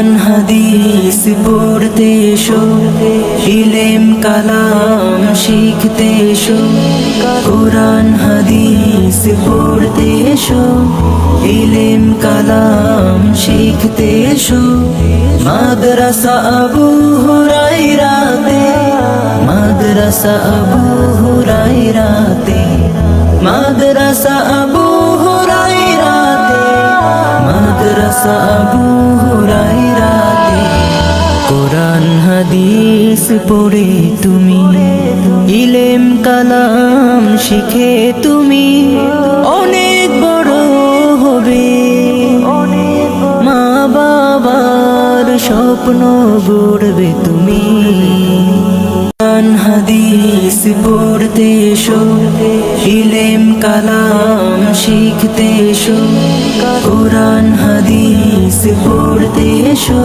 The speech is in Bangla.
কোরআন হাদিস পড়তে এসো, ইলম কালাম শিখতে এসো। কোরআন হাদিস পড়তে এসো, ইলম কালাম শিখতে এসো। মাদ্রাসা আবু হুরায়রাতে, মাদ্রাসা আবু হুরায়রাতে, মাদ্রাসা আবু হুরায়রাতে, মাদ্রাসা আবু হুরায়রাতে। কোরআন হাদিস পড়ে তুমি, ইলম কালাম শিখে তুমি অনেক বড় হবে। মা বাবার স্বপ্ন গড়বে তুমি। কোরআন হাদিস পড়তে এসো, ইলম কালাম শিখতে এসো। কোরআন হাদিস পড়তে এসো।